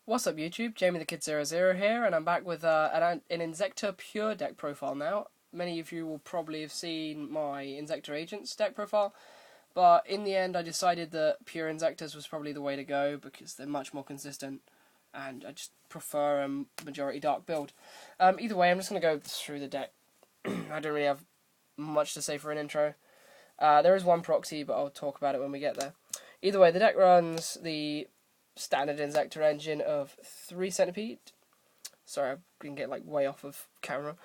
What's up YouTube, Jamie the Kid 00 here, and I'm back with an Inzektor Pure deck profile now. Many of you will probably have seen my Inzektor Agents deck profile, but in the end I decided that Pure Inzektors was probably the way to go because they're much more consistent, and I just prefer a majority dark build. Either way, I'm just going to go through the deck. I don't really have much to say for an intro. There is one proxy, but I'll talk about it when we get there. Either way, the deck runs the standard Inzektor engine of 3 Centipede. Sorry, I can get like way off of camera.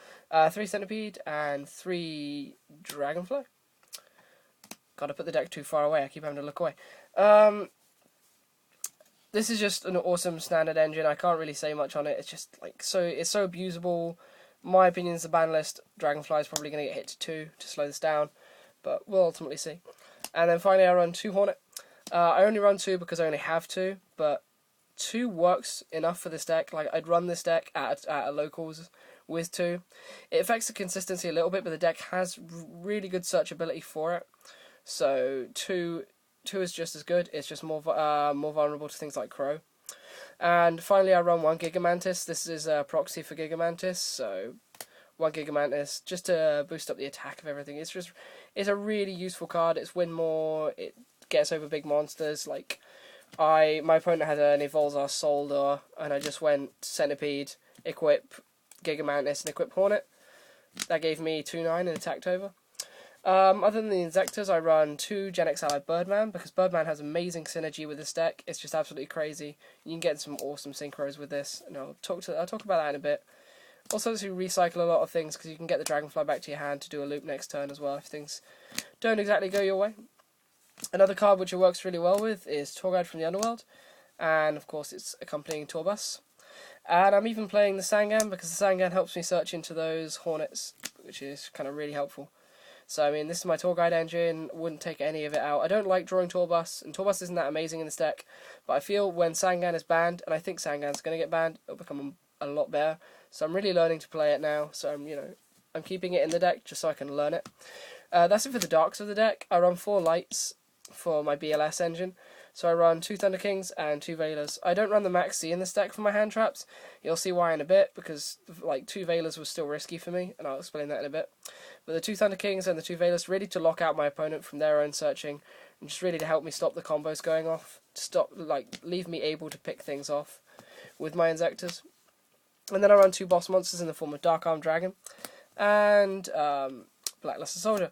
3 Centipede and 3 Dragonfly. Gotta put the deck too far away, I keep having to look away. This is just an awesome standard engine. I can't really say much on it. It's just like it's so abusable. My opinion is the ban list. Dragonfly is probably going to get hit to 2 to slow this down, but we'll ultimately see. And then finally I run 2 Hornet. I only run 2 because I only have 2, but 2 works enough for this deck. Like, I'd run this deck at a locals with 2. It affects the consistency a little bit, but the deck has really good search ability for it. So 2 is just as good. It's just more vulnerable to things like Crow. And finally, I run 1 Gigamantis. This is a proxy for Gigamantis, so 1 Gigamantis just to boost up the attack of everything. It's a really useful card. It's win more. It gets over big monsters. Like my opponent had an Evolzar Soldier, and I just went Centipede, equip Gigamantis, and equip Hornet. That gave me 2-9 and attacked over. Other than the Inzektors, I run 2 Gen X Allied Birdman, because Birdman has amazing synergy with this deck. It's just absolutely crazy. You can get some awesome synchros with this, and I'll talk about that in a bit. Also, to recycle a lot of things, because you can get the Dragonfly back to your hand to do a loop next turn as well, if things don't exactly go your way. Another card which it works really well with is Tour Guide from the Underworld, and of course its accompanying tour bus. And I'm even playing the Sangan, because the Sangan helps me search into those Hornets, which is kind of really helpful. So, I mean, this is my Tour Guide engine, wouldn't take any of it out. I don't like drawing Tour Bus, and Tour Bus isn't that amazing in this deck, but I feel when Sangan is banned, and I think Sangan's going to get banned, it'll become a lot better. So I'm really learning to play it now, so I'm keeping it in the deck just so I can learn it. That's it for the darks of the deck. I run 4 lights for my BLS engine. So I run 2 Thunder Kings and 2 Veilers. I don't run the Max C in this deck for my hand traps. You'll see why in a bit, because like 2 Veilers was still risky for me, and I'll explain that in a bit. But the 2 Thunder Kings and the 2 Veilers really to lock out my opponent from their own searching, and just really to help me stop the combos going off, leave me able to pick things off with my Inzektors. And then I run 2 boss monsters in the form of Dark Arm Dragon and Blackluster Soldier.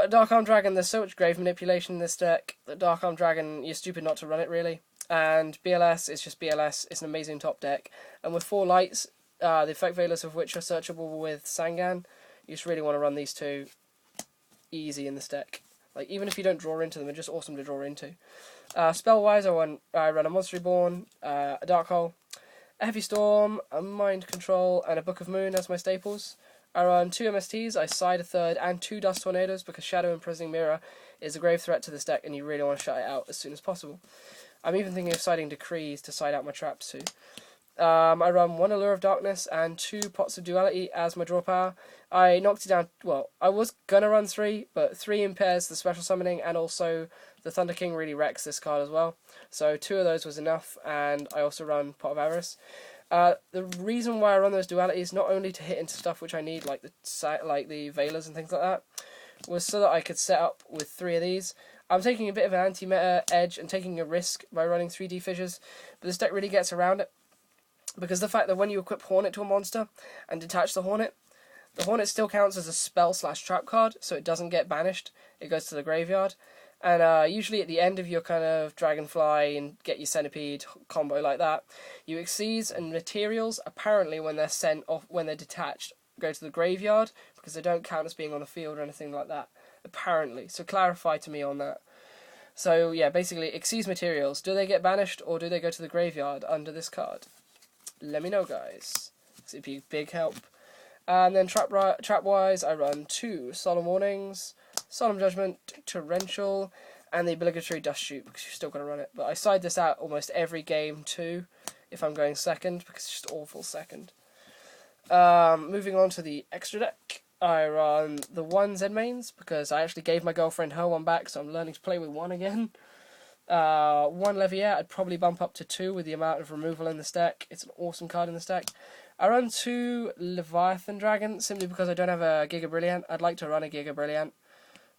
Dark Arm Dragon, there's so much grave manipulation in this deck that Dark Arm Dragon, you're stupid not to run it, really. And BLS is just BLS, it's an amazing top deck. And with 4 lights, the effect Veilers of which are searchable with Sangan, you just really want to run these 2 easy in this deck. Like, even if you don't draw into them, they're just awesome to draw into. Spell-wise, I run a Monster Reborn, a Dark Hole, a Heavy Storm, a Mind Control, and a Book of Moon as my staples. I run 2 MSTs, I side a third, and 2 Dust Tornadoes, because Shadow Imprisoning Mirror is a grave threat to this deck, and you really want to shut it out as soon as possible. I'm even thinking of siding Decrees to side out my traps too. I run 1 Allure of Darkness and 2 Pots of Duality as my draw power. I knocked it down, well, I was going to run 3, but 3 impairs the special summoning, and also the Thunder King really wrecks this card as well. So 2 of those was enough, and I also run Pot of Avarice. The reason why I run those dualities, not only to hit into stuff which I need, like the Veilers and things like that, was so that I could set up with 3 of these. I'm taking a bit of an anti-meta edge and taking a risk by running 3D Fissures, but this deck really gets around it, because the fact that when you equip Hornet to a monster and detach the Hornet still counts as a spell/trap card, so it doesn't get banished, it goes to the graveyard. And usually at the end of your kind of Dragonfly and get your Centipede combo like that, you Exceeds and Materials, apparently when they're sent off, when they're detached, go to the graveyard, because they don't count as being on the field or anything like that. Apparently. So clarify to me on that. So yeah, basically, Exceeds Materials, do they get banished or do they go to the graveyard under this card? Let me know, guys. It'd be a big help. And then trap-wise, I run 2 Solemn Warnings, Solemn Judgment, Torrential, and the obligatory Dust Shoot, because you've still got to run it. But I side this out almost every game too, if I'm going second, because it's just awful second. Moving on to the extra deck, I run the 1 Z mains, because I actually gave my girlfriend her one back, so I'm learning to play with 1 again. One Levier, I'd probably bump up to 2 with the amount of removal in the stack. It's an awesome card in the stack. I run 2 Leviathan Dragon simply because I don't have a Giga Brilliant. I'd like to run a Giga Brilliant,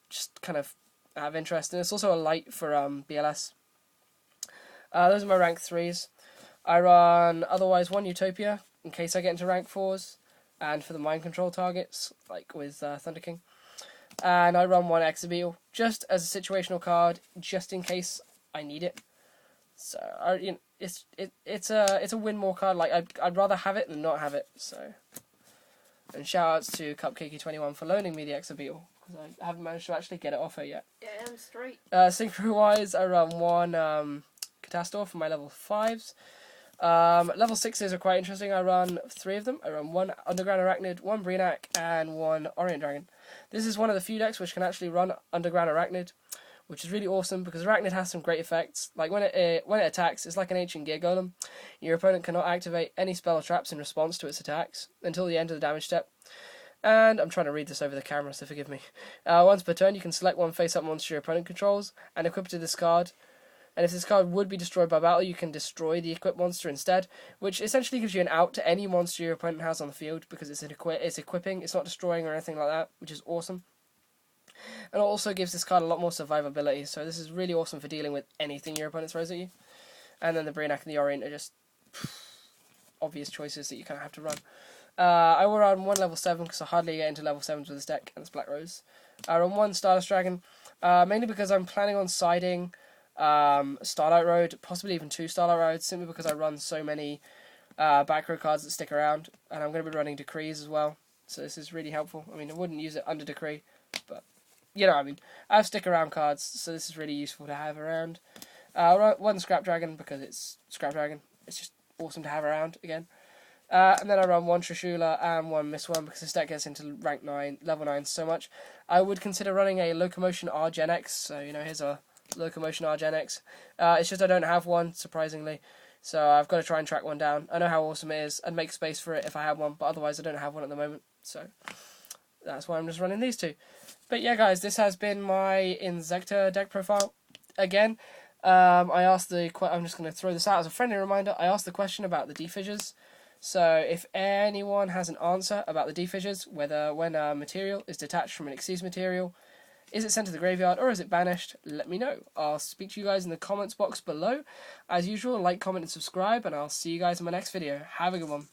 just kind of have interest. And it's also a light for BLS. Those are my rank 3s. I run otherwise 1 Utopia in case I get into rank 4s, and for the mind control targets, like with Thunder King. And I run 1 exa-beetle just as a situational card, just in case I need it. So it's a win more card. Like I'd rather have it than not have it. So, and shout outs to Cupcakey21 for loaning me the exa-beetle because I haven't managed to actually get it off her yet. Damn straight. Synchro wise, I run 1 Catastor for my level 5s. Level 6s are quite interesting. I run 3 of them. I run 1 Underground Arachnid, 1 Breenac, and 1 Orient Dragon. This is one of the few decks which can actually run Underground Arachnid, which is really awesome because Arachnid has some great effects. Like when it attacks, it's like an ancient gear golem. Your opponent cannot activate any spell or traps in response to its attacks until the end of the damage step. And I'm trying to read this over the camera, so forgive me. Once per turn, you can select 1 face-up monster your opponent controls and equip it to this card. And if this card would be destroyed by battle, you can destroy the equipped monster instead, which essentially gives you an out to any monster your opponent has on the field because it's equipping, it's not destroying or anything like that, which is awesome. And it also gives this card a lot more survivability, so this is really awesome for dealing with anything your opponent throws at you. And then the Breenac and the Orient are just obvious choices that you kind of have to run. I will run 1 level 7 because I hardly get into level 7s with this deck, and it's Black Rose. I run 1 Stardust Dragon, mainly because I'm planning on siding Starlight Road, possibly even 2 Starlight Roads, simply because I run so many back row cards that stick around, and I'm going to be running Decrees as well, so this is really helpful. I mean, I wouldn't use it under Decree, but, you know what I mean. I have stick around cards, so this is really useful to have around. I'll run 1 Scrap Dragon because it's Scrap Dragon. It's just awesome to have around again. And then I run 1 Trishula and 1 Mistworm because this deck gets into rank 9, level 9 so much. I would consider running a Locomotion R Gen X, so, you know, here's a Locomotion R Gen X. It's just I don't have one, surprisingly, so I've got to try and track one down. I know how awesome it is. I'd make space for it if I had one, but otherwise I don't have one at the moment, so that's why I'm just running these 2. But yeah, guys, this has been my Inzektor deck profile. Again, I asked I'm just going to throw this out as a friendly reminder. I asked the question about the defissures. So if anyone has an answer about the defissures, whether when a material is detached from an Xyz material, is it sent to the graveyard or is it banished, let me know. I'll speak to you guys in the comments box below. As usual, like, comment, and subscribe, and I'll see you guys in my next video. Have a good one.